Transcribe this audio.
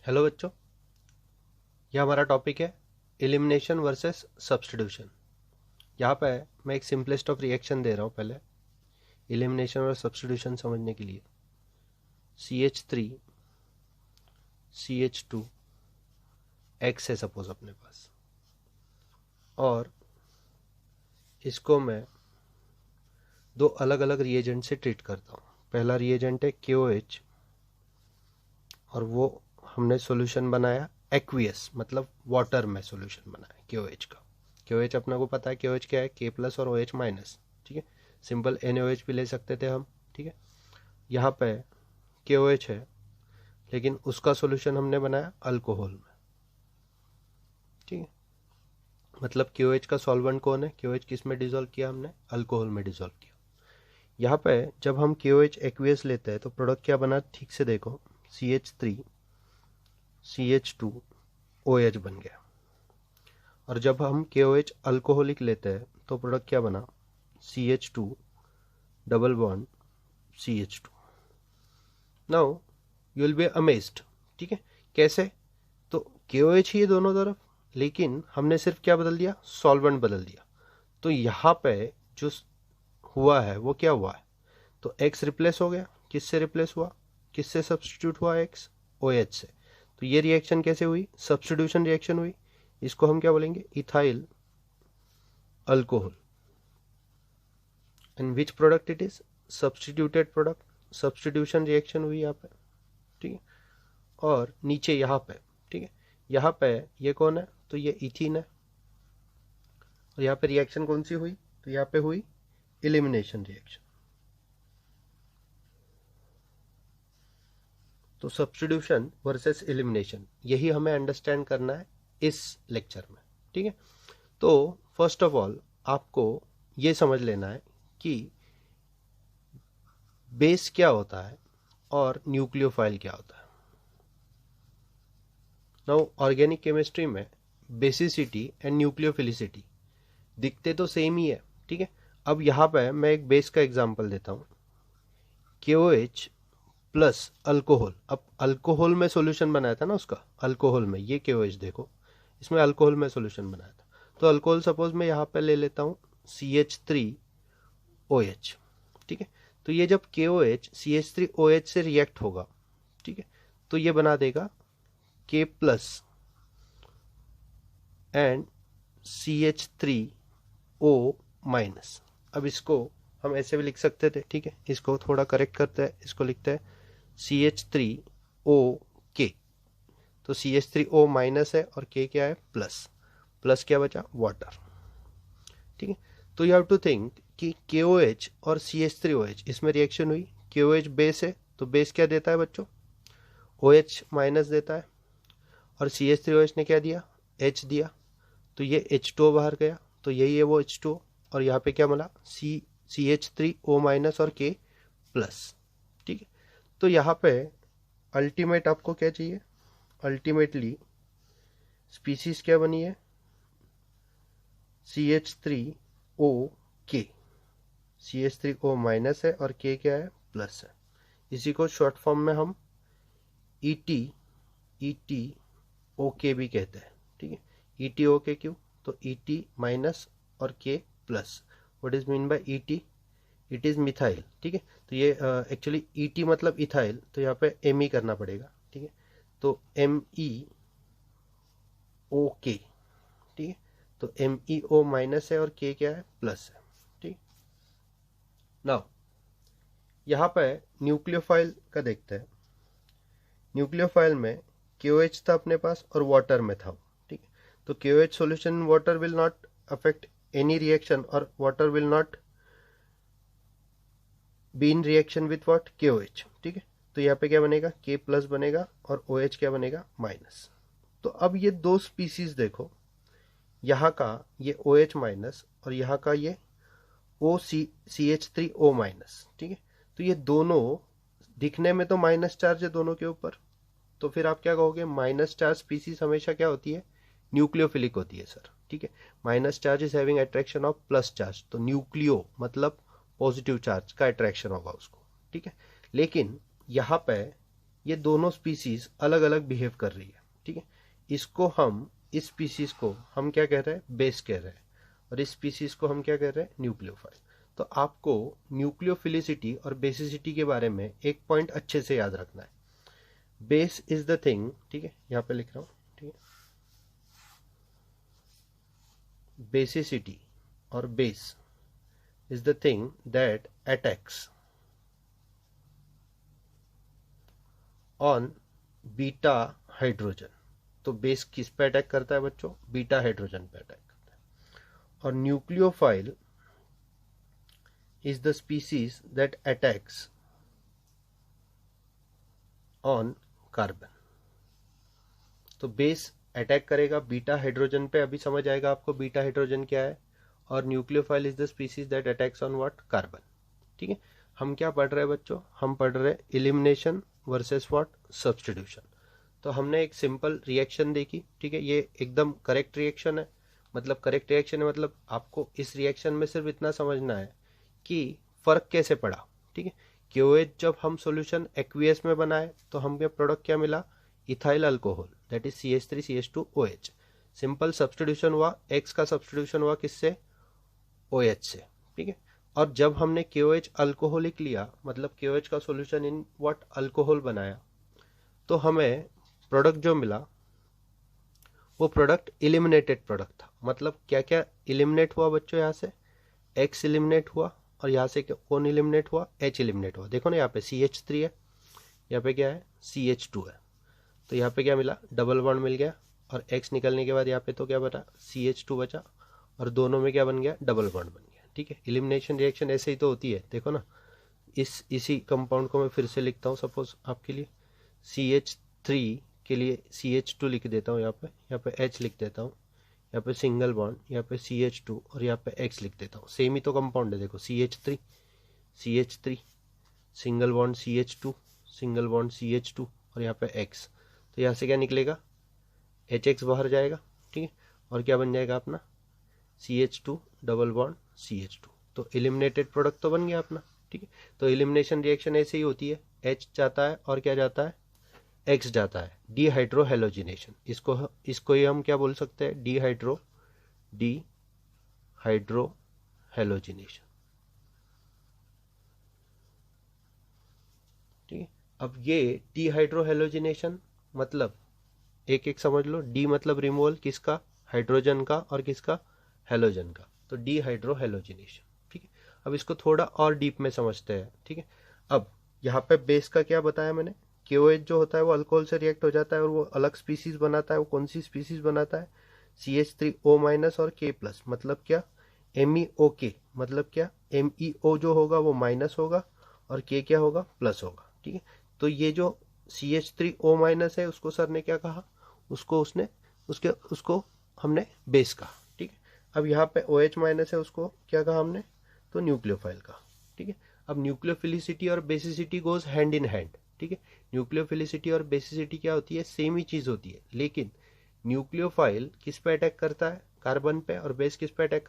Hello बच्चों, यह हमारा टॉपिक है एलिमिनेशन वर्सेस सब्स्टिट्यूशन। यहाँ पे मैं एक सिंपलेस्ट ऑफ रिएक्शन दे रहा हूँ पहले एलिमिनेशन और सब्स्टिट्यूशन समझने के लिए। CH3 CH2 X है सपोज अपने पास, और इसको मैं दो अलग अलग रिएजेंट से ट्रीट करता हूँ। पहला रिएजेंट है KOH, और वो हमने सॉल्यूशन बनाया एक्वियस, मतलब वाटर में सॉल्यूशन बनाया KOH का। KOH अपने को पता है KOH क्या है, K प्लस और OH माइनस। ठीक है, सिंपल NaOH भी ले सकते थे हम। ठीक है, यहाँ पे KOH है, लेकिन उसका सॉल्यूशन हमने बनाया अल्कोहल में। ठीक है, मतलब KOH का सॉल्वेंट कौन है, KOH किस में डिजोल्व किया हमने, अल्कोहल में डिजोल्व किया। यहाँ पे जब हम KOH एक्वियस लेते हैं तो प्रोडक्ट क्या बना, ठीक से देखो, CH3 CH2 OH बन गया। और जब हम KOH अल्कोहलिक लेते हैं तो प्रोडक्ट क्या बना, CH2 double bond CH2। Now you will be amazed. ठीक है, कैसे, तो KOH ही है दोनों तरफ, लेकिन हमने सिर्फ क्या बदल दिया, सॉल्वेंट बदल दिया। तो यहाँ पे जो हुआ है वो क्या हुआ है, तो X रिप्लेस हो गया, किससे रिप्लेस हुआ, किससे सब्स्टिट्यूट हुआ X, OH से। तो ये रिएक्शन कैसे हुई, सब्स्टिट्यूशन रिएक्शन हुई। इसको हम क्या बोलेंगे, ethyl alcohol. And which product it is, substituted product, substitution reaction हुई यहाँ पे। ठीक है, और नीचे यहाँ पे, ठीक है, यहाँ पे ये कौन है, तो ये इथीन है। और यहाँ पे रिएक्शन कौन सी हुई, तो यहाँ पे हुई एलिमिनेशन रिएक्शन। तो सब्स्टिट्यूशन वर्सेस एलिमिनेशन, यही हमें अंडरस्टैंड करना है इस लेक्चर में। ठीक है, तो फर्स्ट ऑफ ऑल आपको ये समझ लेना है कि बेस क्या होता है और न्यूक्लियोफाइल क्या होता है। नाउ ऑर्गेनिक केमिस्ट्री में बेसिसिटी एंड न्यूक्लियोफिलिसिटी दिखते तो सेम ही है। ठीक है, अब यहाँ पे मैं एक बेस का एग्जांपल देता हूँ, KOH प्लस अल्कोहल। अब अल्कोहल में सॉल्यूशन बनाया था ना उसका, अल्कोहल में ये KOH देखो, इसमें अल्कोहल में सॉल्यूशन बनाया था। तो अल्कोहल सपोज मैं यहाँ पे ले लेता हूँ CH3OH। ठीक है, तो ये जब KOH CH3OH से रिएक्ट होगा, ठीक है, तो ये बना देगा K plus and CH3O minus. अब इसको हम ऐसे भी लिख सकते थे। ठीक है, इसको थोड़ा करेक्ट करते हैं, इसको लिखते हैं CH3OK। तो CH3O माइनस है और K क्या है, प्लस। प्लस क्या बचा, वाटर। ठीक है, तो यू हैव टू थिंक कि KOH और CH3OH इसमें रिएक्शन हुई। KOH बेस है, तो बेस क्या देता है बच्चों, OH माइनस देता है, और CH3OH ने क्या दिया, H दिया। तो ये H2O बाहर गया, तो यही है वो H2O। और यहाँ पे क्या मिला, CH3O माइनस और K प्लस। ठीक है, तो यहाँ पे अल्टीमेट आपको क्या चाहिए, अल्टीमेटली स्पीसीज क्या बनी है, CH3OK। CH3O माइनस है और K क्या है, प्लस है। इसी को शॉर्ट फॉर्म में हम ETOK भी कहते हैं। ठीक है, ETOK क्यों, तो ET माइनस और K plus. What is mean by ET, it is methyl. ठीक है, तो ये एक्चुअली ET मतलब इथाइल, तो यहाँ पे ME करना पड़ेगा। ठीक है, तो MEOK। ठीक है, तो MEO माइनस है और K क्या है, प्लस है। ठीक, नाउ यहाँ पे न्यूक्लियोफाइल का देखते हैं। न्यूक्लियोफाइल में KOH था अपने पास और वाटर में था। ठीक है, तो KOH solution in water will not affect any reaction, और water will not be in reaction with what, KOH। ठीक है, तो यहाँ पे क्या बनेगा, K प्लस बनेगा और OH क्या बनेगा, माइनस। तो अब ये दो स्पीसीज देखो, यहाँ का ये OH माइनस और यहाँ का ये CH3O माइनस। ठीक है, तो ये दोनों दिखने में तो माइनस चार्ज है दोनों के ऊपर, तो फिर आप क्या कहोगे, माइनस चार्ज स्पीसीज हमेशा क्या होती है, न्यूक्लियोफिलिक होती है सर। ठीक है, minus charge is having attraction of plus charge, तो न्यूक्लियो मतलब पॉजिटिव चार्ज का अट्रैक्शन होगा उसको। ठीक है, लेकिन यहाँ पे ये दोनों स्पीसीज अलग अलग बिहेव कर रही है, ठीक है। इसको हम, इस स्पीसीज को हम क्या कह रहे हैं, बेस कह रहे हैं, और इस स्पीसीज को हम क्या कह रहे हैं, न्यूक्लियोफाइल। तो आपको न्यूक्लियोफिलिसिटी और बेसिसिटी के बारे में एक पॉइंट अच्छे से याद रखना है। बेस इज द थिंग, ठीक है, यहाँ पे लिख रहा हूं, ठीक है। बेसिसिटी और base is the thing that attacks on beta hydrogen. तो बेस किस पे अटैक करता है बच्चों, बीटा हाइड्रोजन पे अटैक करता है। और nucleophile is the species that attacks on carbon. तो बेस अटैक करेगा बीटा हाइड्रोजन पे, अभी समझ आएगा आपको बीटा हाइड्रोजन क्या है। और nucleophile is the species that attacks on what, carbon, ठीक है। हम क्या पढ़ रहे हैं बच्चों, हम पढ़ रहे हैं एलिमिनेशन वर्सेस व्हाट, सब्स्टिट्यूशन। तो हमने एक सिंपल रिएक्शन देखी, ठीक है, ये एकदम करेक्ट रिएक्शन है। मतलब करेक्ट रिएक्शन है मतलब आपको इस रिएक्शन में सिर्फ इतना समझना है कि फर्क कैसे पड़ा, ठीक है। क्यूएच जब हम सॉल्यूशन एक्वियस में बनाए तो हमें प्रोडक्ट क्या मिला, ethyl alcohol, that is CH3CH2OH। Simple substitution हुआ, एक्स का सब्स्टिट्यूशन हुआ किससे, OH से, ठीक है। और जब हमने KOH अल्कोहलिक लिया, मतलब KOH का सॉल्यूशन इन व्हाट, अल्कोहल बनाया, तो हमें प्रोडक्ट जो मिला वो प्रोडक्ट इलिमिनेटेड प्रोडक्ट था। मतलब क्या क्या इलिमिनेट हुआ बच्चों, यहाँ से X इलिमिनेट हुआ, और यहाँ से कौन इलिमिनेट हुआ, H इलिमिनेट हुआ। देखो ना, यहाँ पे CH3 है, यहाँ पे क्या है, CH2 है। तो यहाँ पे क्या मिला, डबल बॉन्ड मिल गया, और X निकलने के बाद यहाँ पे तो क्या बचा, CH2 बचा, और दोनों में क्या बन गया, डबल बॉन्ड बन गया, ठीक है। एलिमिनेशन रिएक्शन ऐसे ही तो होती है, देखो ना। इसी कंपाउंड को मैं फिर से लिखता हूँ सपोज आपके लिए, CH3 के लिए CH2 लिख देता हूँ, यहाँ पे H लिख देता हूँ, यहाँ पे सिंगल बॉन्ड, यहाँ पे CH2, और यहाँ पे X लिख देता हूँ। सेम ही तो कंपाउंड है, देखो CH3 single bond CH2, single bond CH2, और यहाँ पे X। तो यहाँ से क्या निकलेगा, HX बाहर जाएगा, ठीक है, और क्या बन जाएगा अपना, CH2 डबल बॉन्ड CH2। तो एलिमिनेटेड प्रोडक्ट तो बन गया अपना, ठीक है। तो एलिमिनेशन रिएक्शन ऐसे ही होती है, H जाता है और क्या जाता है, X जाता है, डीहाइड्रोहेलोजिनेशन। इसको ही हम क्या बोल सकते हैं, डीहाइड्रोहेलोजिनेशन, ठीक है। अब ये डीहाइड्रोहेलोजिनेशन मतलब एक एक समझ लो, डी मतलब रिमूवल किसका, हाइड्रोजन का, और किसका, हेलोजन का। तो डीहाइड्रोहेलोजिनेशन, ठीक है। अब इसको थोड़ा और डीप में समझते हैं, ठीक है। अब यहाँ पे बेस का क्या बताया मैंने, KOH जो होता है वो अल्कोहल से रिएक्ट हो जाता है और वो अलग स्पीसीज बनाता है। वो कौन सी स्पीसीज बनाता है, CH3O- और K+, मतलब क्या, MEOK, मतलब क्या, MEO जो होगा वो माइनस होगा और K क्या होगा, प्लस होगा, ठीक है। तो ये जो CH3O- है उसको सर ने क्या कहा, उसको हमने बेस कहा, ठीक है। अब यहाँ पे OH- है, उसको क्या कहा हमने, तो न्यूक्लियोफाइल कहा, ठीक है। अब न्यूक्लियोफिलिसिटी और basicity goes hand in hand, ठीक है। न्यूक्लियोफिलिसिटी और बेसिसिटी क्या होती है, सेम ही चीज होती है, लेकिन न्यूक्लियोफाइल किस पे अटैक करता है, कार्बन पे, और बेस किस पे अटैक